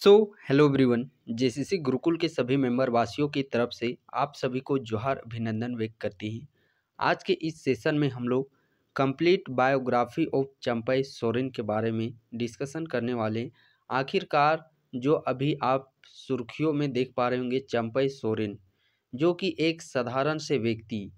So hello everyone. JCC Gurukul के सभी member वासियों की तरफ से आप सभी को जोहार अभिनंदन व्यक्त करती हैं। आज के इस सेशन में हम लोग complete biography of Champai Soren के बारे में डिस्कशन करने वाले हैं। आखिरकार जो अभी आप सुर्खियों में देख पा रहे होंगे, चंपई सोरेन जो कि एक साधारण से व्यक्ति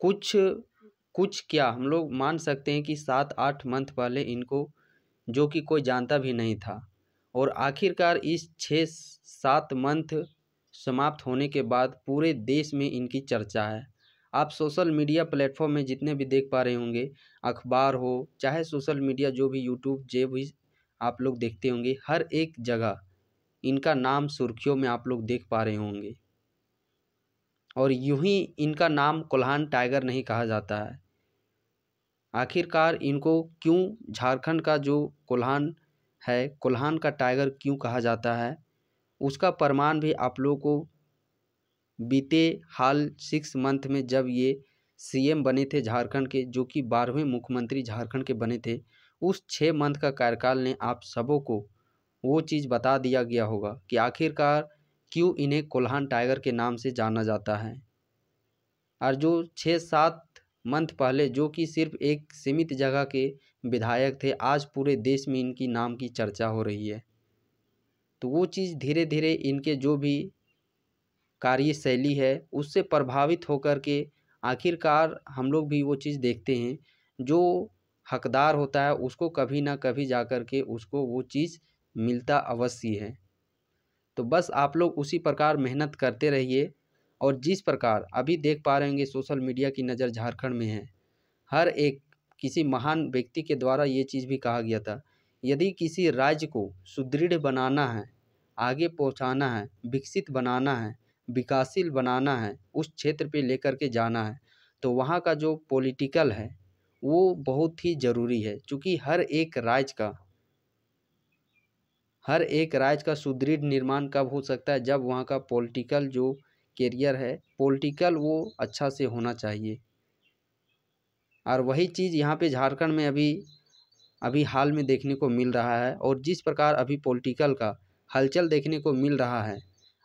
कुछ कुछ क्या हम लोग मान सकते हैं कि 7-8 मंथ पहले इनको जो कि कोई जानता भी नहीं था, और आखिरकार इस 6-7 मंथ समाप्त होने के बाद पूरे देश में इनकी चर्चा है। आप सोशल मीडिया प्लेटफॉर्म में जितने भी देख पा रहे होंगे, अखबार हो चाहे सोशल मीडिया जो भी यूट्यूब जो भी आप लोग देखते होंगे, हर एक जगह इनका नाम सुर्खियों में आप लोग देख पा रहे होंगे। और यूं ही इनका नाम कोल्हान टाइगर नहीं कहा जाता है। आखिरकार इनको क्यों झारखंड का जो कोल्हान है, कोल्हान का टाइगर क्यों कहा जाता है, उसका प्रमाण भी आप लोगों को बीते हाल 6 मंथ में जब ये सीएम बने थे झारखंड के, जो कि 12वें मुख्यमंत्री झारखंड के बने थे, उस 6 मंथ का कार्यकाल ने आप सबों को वो चीज़ बता दिया गया होगा कि आखिरकार क्यों इन्हें कोल्हान टाइगर के नाम से जाना जाता है। और जो 6-7 मंथ पहले जो कि सिर्फ एक सीमित जगह के विधायक थे, आज पूरे देश में इनकी नाम की चर्चा हो रही है। तो वो चीज़ धीरे धीरे इनके जो भी कार्यशैली है उससे प्रभावित होकर के आखिरकार हम लोग भी वो चीज़ देखते हैं, जो हकदार होता है उसको कभी ना कभी जा कर के उसको वो चीज़ मिलता अवश्य है। तो बस आप लोग उसी प्रकार मेहनत करते रहिए। और जिस प्रकार अभी देख पा रहे होंगे सोशल मीडिया की नज़र झारखंड में है, हर एक किसी महान व्यक्ति के द्वारा ये चीज़ भी कहा गया था, यदि किसी राज्य को सुदृढ़ बनाना है, आगे पहुंचाना है, विकसित बनाना है, विकासशील बनाना है, उस क्षेत्र पे लेकर के जाना है, तो वहाँ का जो पॉलिटिकल है वो बहुत ही ज़रूरी है। क्योंकि हर एक राज्य का सुदृढ़ निर्माण कब हो सकता है, जब वहाँ का पॉलिटिकल जो कैरियर है, पॉलिटिकल वो अच्छा से होना चाहिए। और वही चीज़ यहाँ पे झारखंड में अभी हाल में देखने को मिल रहा है। और जिस प्रकार अभी पॉलिटिकल का हलचल देखने को मिल रहा है,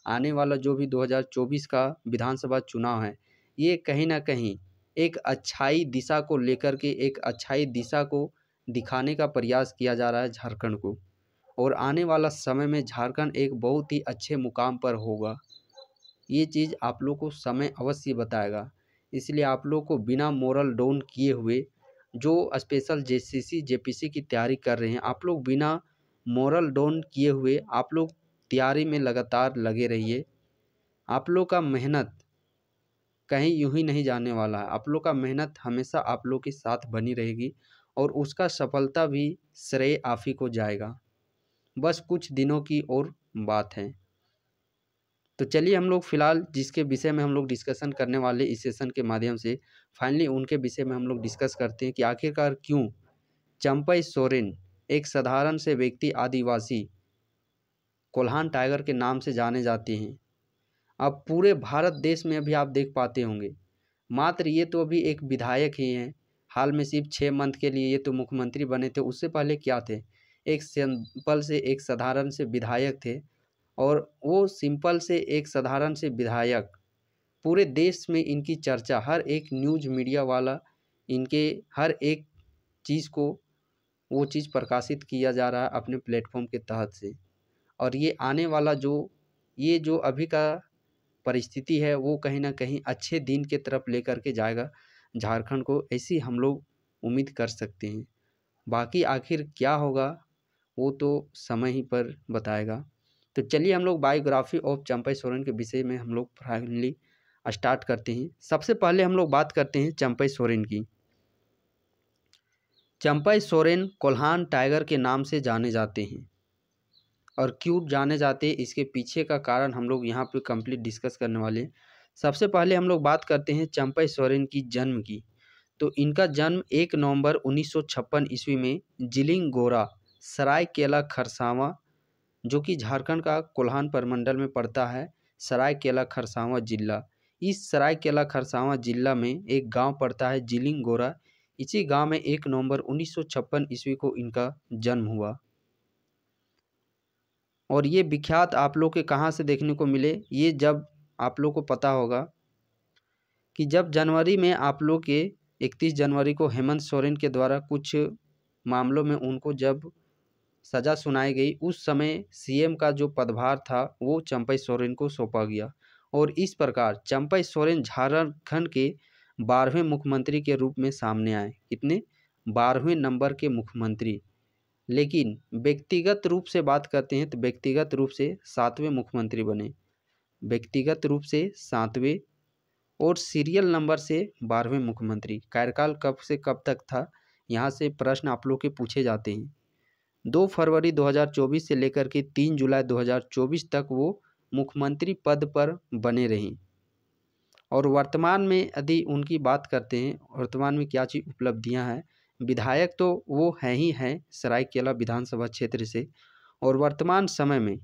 आने वाला जो भी 2024 का विधानसभा चुनाव है, ये कहीं ना कहीं एक अच्छाई दिशा को लेकर के एक अच्छाई दिशा को दिखाने का प्रयास किया जा रहा है झारखंड को। और आने वाला समय में झारखंड एक बहुत ही अच्छे मुकाम पर होगा। ये चीज़ आप लोग को समय अवश्य बताएगा। इसलिए आप लोग को बिना मोरल डाउन किए हुए, जो स्पेशल जेसीसी जेपीसी की तैयारी कर रहे हैं, आप लोग बिना मोरल डाउन किए हुए आप लोग तैयारी में लगातार लगे रहिए। आप लोग का मेहनत कहीं यूं ही नहीं जाने वाला है। आप लोग का मेहनत हमेशा आप लोग के साथ बनी रहेगी और उसका सफलता भी श्रेय आप ही को जाएगा। बस कुछ दिनों की और बात है। तो चलिए हम लोग फ़िलहाल जिसके विषय में हम लोग डिस्कशन करने वाले इस सेशन के माध्यम से फाइनली उनके विषय में हम लोग डिस्कस करते हैं कि आखिरकार क्यों चंपई सोरेन एक साधारण से व्यक्ति आदिवासी कोल्हान टाइगर के नाम से जाने जाते हैं। अब पूरे भारत देश में अभी आप देख पाते होंगे, मात्र ये तो अभी एक विधायक ही हैं। हाल में सिर्फ 6 मंथ के लिए ये तो मुख्यमंत्री बने थे। उससे पहले क्या थे, एक सिंपल से एक साधारण से विधायक थे। और वो सिंपल से एक साधारण से विधायक पूरे देश में इनकी चर्चा, हर एक न्यूज़ मीडिया वाला इनके हर एक चीज़ को वो चीज़ प्रकाशित किया जा रहा है अपने प्लेटफॉर्म के तहत से। और ये आने वाला ये जो अभी का परिस्थिति है वो कहीं ना कहीं अच्छे दिन के तरफ लेकर के जाएगा झारखंड को, ऐसी हम लोग उम्मीद कर सकते हैं। बाकी आखिर क्या होगा वो तो समय ही पर बताएगा। तो चलिए हम लोग बायोग्राफी ऑफ चंपई सोरेन के विषय में हम लोग फाइनली स्टार्ट करते हैं। सबसे पहले हम लोग बात करते हैं चंपई सोरेन की। चंपई सोरेन कोल्हान टाइगर के नाम से जाने जाते हैं। और क्यों जाने जाते हैं, इसके पीछे का कारण हम लोग यहाँ पे कंप्लीट डिस्कस करने वाले हैं। सबसे पहले हम लोग बात करते हैं चंपई सोरेन की जन्म की। तो इनका जन्म 1 नवंबर 1956 ईस्वी में जिलिंगोरा सरायकेला खरसावां, जो कि झारखंड का कोल्हान प्रमंडल में पड़ता है, सरायकेला खरसावां जिला। इस सरायकेला खरसावां जिला में एक गांव पड़ता है जिलिंगोरा। इसी गांव में 1 नवंबर 1956 ईस्वी को इनका जन्म हुआ। और ये विख्यात आप लोग के कहाँ से देखने को मिले, ये जब आप लोग को पता होगा कि जब जनवरी में आप लोग के 31 जनवरी को हेमंत सोरेन के द्वारा कुछ मामलों में उनको जब सज़ा सुनाई गई, उस समय सीएम का जो पदभार था वो चंपई सोरेन को सौंपा गया। और इस प्रकार चंपई सोरेन झारखंड के 12वें मुख्यमंत्री के रूप में सामने आए। कितने? 12वें नंबर के मुख्यमंत्री। लेकिन व्यक्तिगत रूप से बात करते हैं तो व्यक्तिगत रूप से 7वें मुख्यमंत्री बने, व्यक्तिगत रूप से 7वें, और सीरियल नंबर से 12वें मुख्यमंत्री। कार्यकाल कब से कब तक था, यहाँ से प्रश्न आप लोग के पूछे जाते हैं। 2 फरवरी 2024 से लेकर के 3 जुलाई 2024 तक वो मुख्यमंत्री पद पर बने रहीं। और वर्तमान में यदि उनकी बात करते हैं, वर्तमान में क्या चीज़ उपलब्धियां हैं, विधायक तो वो हैं ही हैं सरायकेला विधानसभा क्षेत्र से। और वर्तमान समय में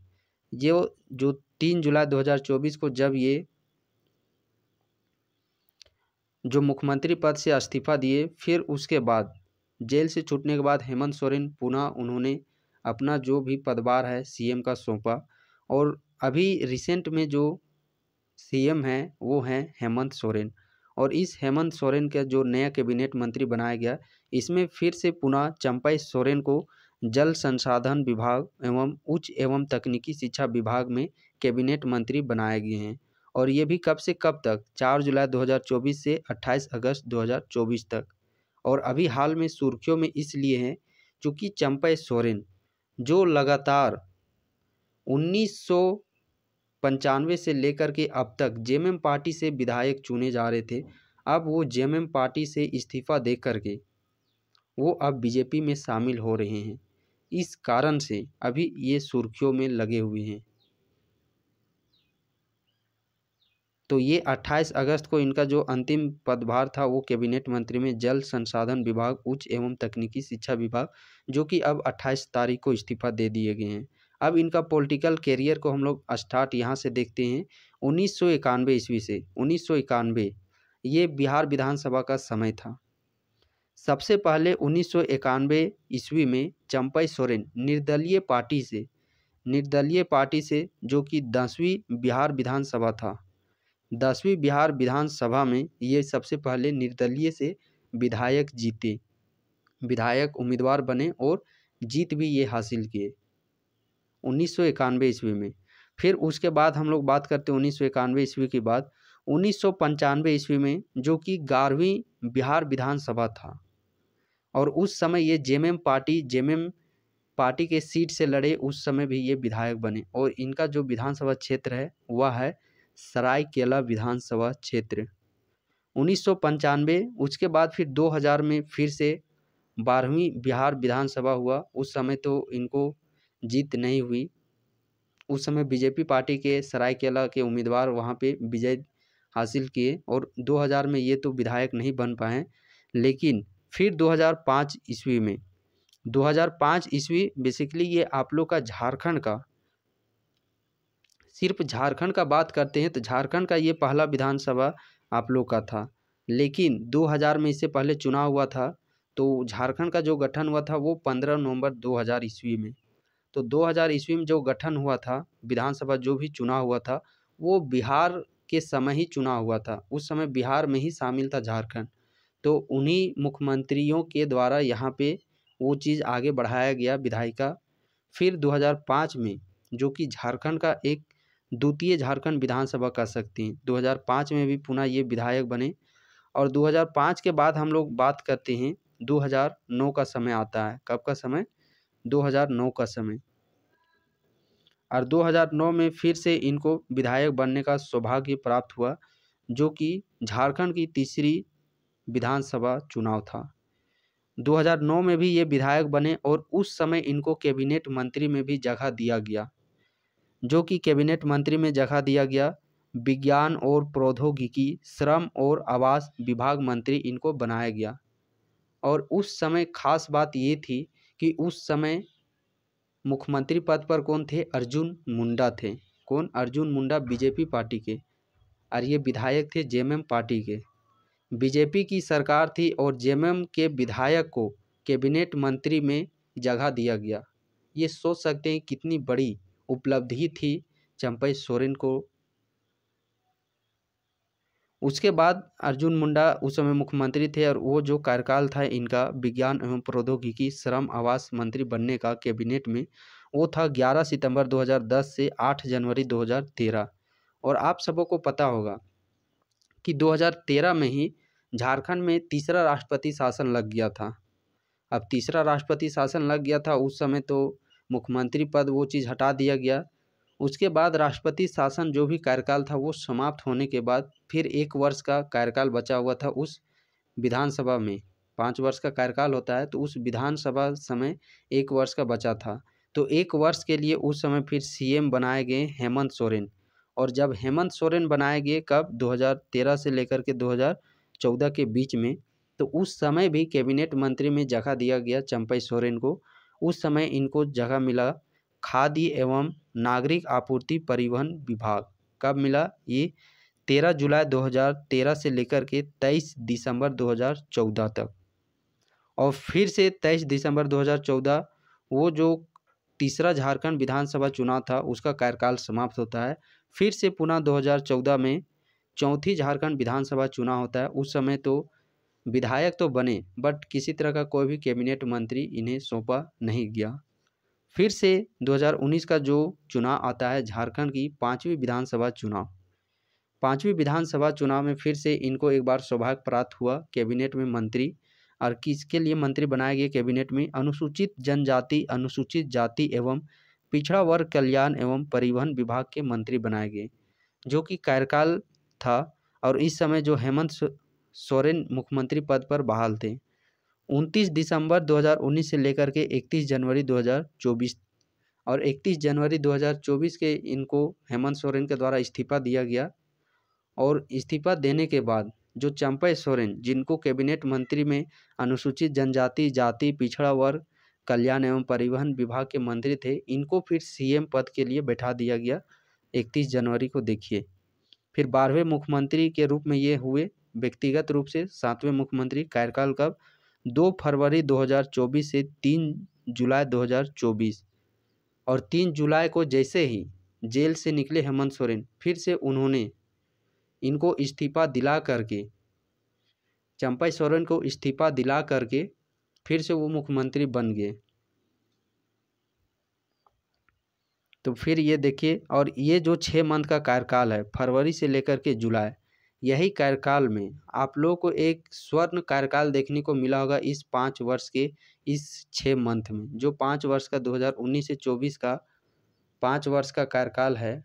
जो 3 जुलाई 2024 को जब ये जो मुख्यमंत्री पद से इस्तीफा दिए, फिर उसके बाद जेल से छूटने के बाद हेमंत सोरेन पुनः उन्होंने अपना जो भी पदभार है सीएम का सौंपा। और अभी रिसेंट में जो सीएम हैं वो हैं हेमंत सोरेन। और इस हेमंत सोरेन का जो नया कैबिनेट मंत्री बनाया गया, इसमें फिर से पुनः चंपई सोरेन को जल संसाधन विभाग एवं उच्च एवं तकनीकी शिक्षा विभाग में कैबिनेट मंत्री बनाए गए हैं। और ये भी कब से कब तक? 4 जुलाई 2024 से 28 अगस्त 2024 तक। और अभी हाल में सुर्खियों में इसलिए हैं क्योंकि चंपई सोरेन जो लगातार 1995 से लेकर के अब तक जेएमएम पार्टी से विधायक चुने जा रहे थे, अब वो जेएमएम पार्टी से इस्तीफा दे करके वो अब बीजेपी में शामिल हो रहे हैं। इस कारण से अभी ये सुर्खियों में लगे हुए हैं। तो ये 28 अगस्त को इनका जो अंतिम पदभार था वो कैबिनेट मंत्री में जल संसाधन विभाग, उच्च एवं तकनीकी शिक्षा विभाग, जो कि अब 28 तारीख को इस्तीफा दे दिए गए हैं। अब इनका पॉलिटिकल कैरियर को हम लोग स्टार्ट यहाँ से देखते हैं 1991 ईस्वी से। 1991 ये बिहार विधानसभा का समय था। सबसे पहले 1991 ईस्वी में चंपई सोरेन निर्दलीय पार्टी से जो कि 10वीं बिहार विधानसभा था, 10वीं बिहार विधानसभा में ये सबसे पहले निर्दलीय से विधायक जीते, विधायक उम्मीदवार बने और जीत भी ये हासिल किए 1991 ईस्वी में। फिर उसके बाद हम लोग बात करते हैं 1991 ईस्वी के बाद 1995 ईस्वी में, जो कि 11वीं बिहार विधानसभा था। और उस समय ये जेएमएम पार्टी के सीट से लड़े, उस समय भी ये विधायक बने। और इनका जो विधानसभा क्षेत्र है वह है सरायकेला विधानसभा क्षेत्र। 1995। उसके बाद फिर 2000 में फिर से 12वीं बिहार विधानसभा हुआ। उस समय तो इनको जीत नहीं हुई, उस समय बीजेपी पार्टी के सरायकेला के उम्मीदवार वहाँ पे विजय हासिल किए और 2000 में ये तो विधायक नहीं बन पाए। लेकिन फिर 2005 ईस्वी में, 2005 ईस्वी बेसिकली ये आप लोग का झारखंड का, सिर्फ झारखंड का बात करते हैं तो झारखंड का ये पहला विधानसभा आप लोग का था। लेकिन 2000 में इससे पहले चुनाव हुआ था, तो झारखंड का जो गठन हुआ था वो 15 नवंबर 2000 ईस्वी में। तो 2000 ईस्वी में जो गठन हुआ था, विधानसभा जो भी चुनाव हुआ था वो बिहार के समय ही चुनाव हुआ था। उस समय बिहार में ही शामिल था झारखंड। तो उन्हीं मुख्यमंत्रियों के द्वारा यहाँ पे वो चीज़ आगे बढ़ाया गया विधायिका। फिर 2005 में, जो कि झारखंड का एक द्वितीय झारखंड विधानसभा कह सकते हैं, 2005 में भी पुनः ये विधायक बने। और 2005 के बाद हम लोग बात करते हैं 2009 का समय आता है। कब का समय? 2009 का समय। और 2009 में फिर से इनको विधायक बनने का सौभाग्य प्राप्त हुआ, जो कि झारखंड की तीसरी विधानसभा चुनाव था। 2009 में भी ये विधायक बने और उस समय इनको कैबिनेट मंत्री में भी जगह दिया गया, जो कि कैबिनेट मंत्री में जगह दिया गया विज्ञान और प्रौद्योगिकी, श्रम और आवास विभाग मंत्री इनको बनाया गया। और उस समय खास बात ये थी कि उस समय मुख्यमंत्री पद पर कौन थे? अर्जुन मुंडा थे। कौन? अर्जुन मुंडा, बीजेपी पार्टी के। और ये विधायक थे जेएमएम पार्टी के। बीजेपी की सरकार थी और जेएमएम के विधायक को कैबिनेट मंत्री में जगह दिया गया। ये सोच सकते हैं कितनी बड़ी उपलब्धि थी चंपई सोरेन को। उसके बाद अर्जुन मुंडा उस समय मुख्यमंत्री थे और वो जो कार्यकाल था इनका विज्ञान एवं प्रौद्योगिकी श्रम आवास मंत्री बनने का कैबिनेट में, वो था 11 सितंबर 2010 से 8 जनवरी 2013। और आप सबों को पता होगा कि 2013 में ही झारखंड में तीसरा राष्ट्रपति शासन लग गया था। अब तीसरा राष्ट्रपति शासन लग गया था, उस समय तो मुख्यमंत्री पद वो चीज़ हटा दिया गया। उसके बाद राष्ट्रपति शासन जो भी कार्यकाल था वो समाप्त होने के बाद फिर 1 वर्ष का कार्यकाल बचा हुआ था उस विधानसभा में। 5 वर्ष का कार्यकाल होता है, तो उस विधानसभा समय 1 वर्ष का बचा था। तो 1 वर्ष के लिए उस समय फिर सीएम बनाए गए हेमंत सोरेन। और जब हेमंत सोरेन बनाए गए कब 2013 से लेकर के 2014 के बीच में, तो उस समय भी कैबिनेट मंत्री में जगह दिया गया चंपई सोरेन को। उस समय इनको जगह मिला खाद्य एवं नागरिक आपूर्ति परिवहन विभाग। कब मिला? ये 13 जुलाई 2013 से लेकर के 23 दिसंबर 2014 तक। और फिर से 23 दिसंबर 2014 वो जो तीसरा झारखंड विधानसभा चुनाव था उसका कार्यकाल समाप्त होता है। फिर से पुनः 2014 में चौथी झारखंड विधानसभा चुनाव होता है। उस समय तो विधायक तो बने बट किसी तरह का कोई भी कैबिनेट मंत्री इन्हें सौंपा नहीं गया। फिर से 2019 का जो चुनाव आता है झारखंड की 5वीं विधानसभा चुनाव। 5वीं विधानसभा चुनाव में फिर से इनको एक बार सौभाग्य प्राप्त हुआ कैबिनेट में मंत्री। और किसके लिए मंत्री बनाए गए कैबिनेट में? अनुसूचित जनजाति, अनुसूचित जाति एवं पिछड़ा वर्ग कल्याण एवं परिवहन विभाग के मंत्री बनाए गए, जो कि कार्यकाल था। और इस समय जो हेमंत सोरेन मुख्यमंत्री पद पर बहाल थे। 29 दिसंबर 2019 से लेकर के 31 जनवरी 2024। और 31 जनवरी 2024 के इनको हेमंत सोरेन के द्वारा इस्तीफा दिया गया। और इस्तीफा देने के बाद जो चंपई सोरेन, जिनको कैबिनेट मंत्री में अनुसूचित जनजाति, जाति, पिछड़ा वर्ग कल्याण एवं परिवहन विभाग के मंत्री थे, इनको फिर सीएम पद के लिए बैठा दिया गया 31 जनवरी को। देखिए, फिर 12वें मुख्यमंत्री के रूप में ये हुए व्यक्तिगत रूप से 7वें मुख्यमंत्री। कार्यकाल कब? 2 फरवरी 2024 से 3 जुलाई 2024। और 3 जुलाई को जैसे ही जेल से निकले हेमंत सोरेन, फिर से उन्होंने इनको इस्तीफा दिला करके, चंपई सोरेन को इस्तीफा दिला करके फिर से वो मुख्यमंत्री बन गए। तो फिर ये देखिए, और ये जो 6 मंथ का कार्यकाल है फरवरी से लेकर के जुलाई, यही कार्यकाल में आप लोगों को एक स्वर्ण कार्यकाल देखने को मिला होगा इस 5 वर्ष के इस 6 मंथ में। जो 5 वर्ष का 2019 से 24 का 5 वर्ष का कार्यकाल है,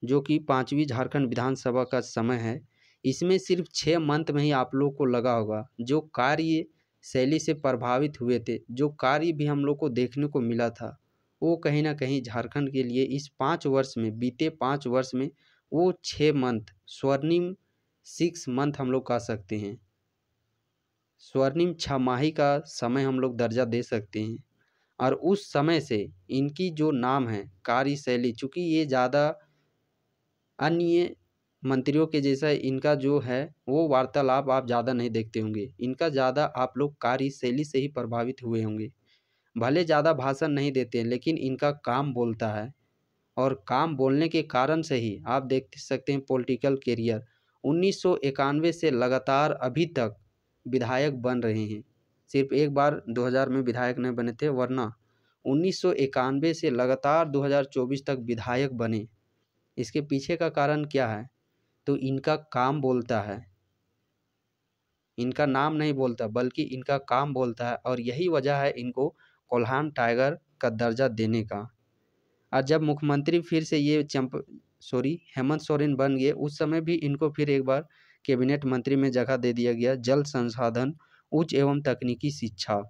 जो कि 5वीं झारखंड विधानसभा का समय है, इसमें सिर्फ 6 मंथ में ही आप लोग को लगा होगा जो कार्य शैली से प्रभावित हुए थे, जो कार्य भी हम लोग को देखने को मिला था, वो कहीं ना कहीं झारखंड के लिए इस 5 वर्ष में, बीते 5 वर्ष में वो 6 मंथ, स्वर्णिम 6 मंथ हम लोग कह सकते हैं, स्वर्णिम छमाही का समय हम लोग दर्जा दे सकते हैं। और उस समय से इनकी जो नाम है कार्यशैली, चूँकि ये ज़्यादा अन्य मंत्रियों के जैसा इनका जो है वो वार्तालाप आप ज़्यादा नहीं देखते होंगे, इनका ज़्यादा आप लोग कार्यशैली से ही प्रभावित हुए होंगे। भले ज़्यादा भाषण नहीं देते हैं लेकिन इनका काम बोलता है। और काम बोलने के कारण से ही आप देख सकते हैं पॉलिटिकल कैरियर 1991 से लगातार अभी तक विधायक बन रहे हैं। सिर्फ एक बार 2000 में विधायक नहीं बने थे, वरना 1991 से लगातार 2024 तक विधायक बने। इसके पीछे का कारण क्या है? तो इनका काम बोलता है, इनका नाम नहीं बोलता बल्कि इनका काम बोलता है। और यही वजह है इनको कोल्हान टाइगर का दर्जा देने का। और जब मुख्यमंत्री फिर से ये हेमंत सोरेन बन गए, उस समय भी इनको फिर एक बार कैबिनेट मंत्री में जगह दे दिया गया, जल संसाधन, उच्च एवं तकनीकी शिक्षा।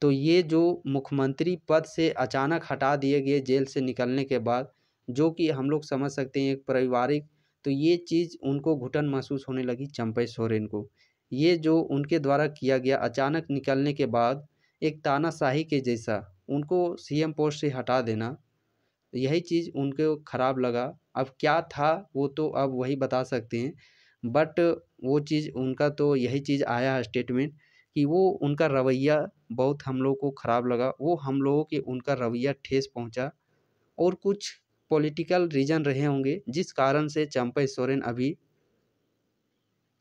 तो ये जो मुख्यमंत्री पद से अचानक हटा दिए गए जेल से निकलने के बाद, जो कि हम लोग समझ सकते हैं एक पारिवारिक, तो ये चीज़ उनको घुटन महसूस होने लगी चंपई सोरेन को। ये जो उनके द्वारा किया गया अचानक निकलने के बाद एक तानाशाही के जैसा उनको सीएम पोस्ट से हटा देना, यही चीज़ उनको खराब लगा। अब क्या था वो तो अब वही बता सकते हैं, बट वो चीज़ उनका तो यही चीज़ आया है स्टेटमेंट कि वो उनका रवैया बहुत हम लोगों को ख़राब लगा। वो हम लोगों के उनका रवैया ठेस पहुंचा और कुछ पॉलिटिकल रीज़न रहे होंगे जिस कारण से चंपई सोरेन अभी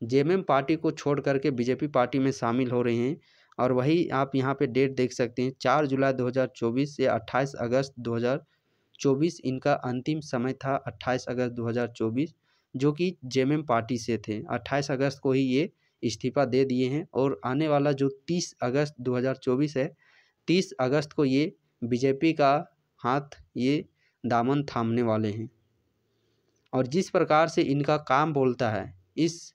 जेएमएम पार्टी को छोड़ करके बीजेपी पार्टी में शामिल हो रहे हैं। और वही आप यहाँ पे डेट देख सकते हैं, 4 जुलाई 2024 से 28 अगस्त 2024 इनका अंतिम समय था। 28 अगस्त 2024 जो कि जेएमएम पार्टी से थे। 28 अगस्त को ही ये इस्तीफा दे दिए हैं और आने वाला जो 30 अगस्त 2024 है, 30 अगस्त को ये बीजेपी का हाथ ये दामन थामने वाले हैं। और जिस प्रकार से इनका काम बोलता है, इस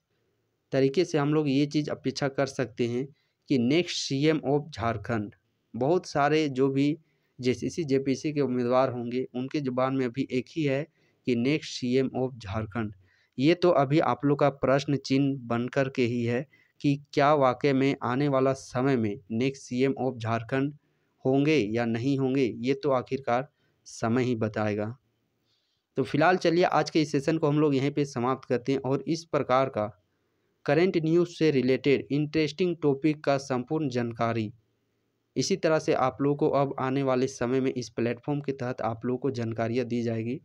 तरीके से हम लोग ये चीज़ अपेक्षा कर सकते हैं कि नेक्स्ट सीएम ऑफ झारखंड, बहुत सारे जो भी जेसीसी जेपीसी के उम्मीदवार होंगे उनके जुबान में अभी एक ही है कि नेक्स्ट सीएम ऑफ झारखंड। ये तो अभी आप लोग का प्रश्न चिन्ह बन कर के ही है कि क्या वाकई में आने वाला समय में नेक्स्ट सीएम ऑफ झारखंड होंगे या नहीं होंगे, ये तो आखिरकार समय ही बताएगा। तो फिलहाल चलिए आज के इस सेशन को हम लोग यहीं पे समाप्त करते हैं और इस प्रकार का करंट न्यूज़ से रिलेटेड इंटरेस्टिंग टॉपिक का संपूर्ण जानकारी इसी तरह से आप लोगों को अब आने वाले समय में इस प्लेटफॉर्म के तहत आप लोगों को जानकारियाँ दी जाएगी।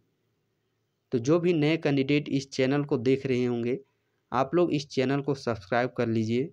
तो जो भी नए कैंडिडेट इस चैनल को देख रहे होंगे, आप लोग इस चैनल को सब्सक्राइब कर लीजिए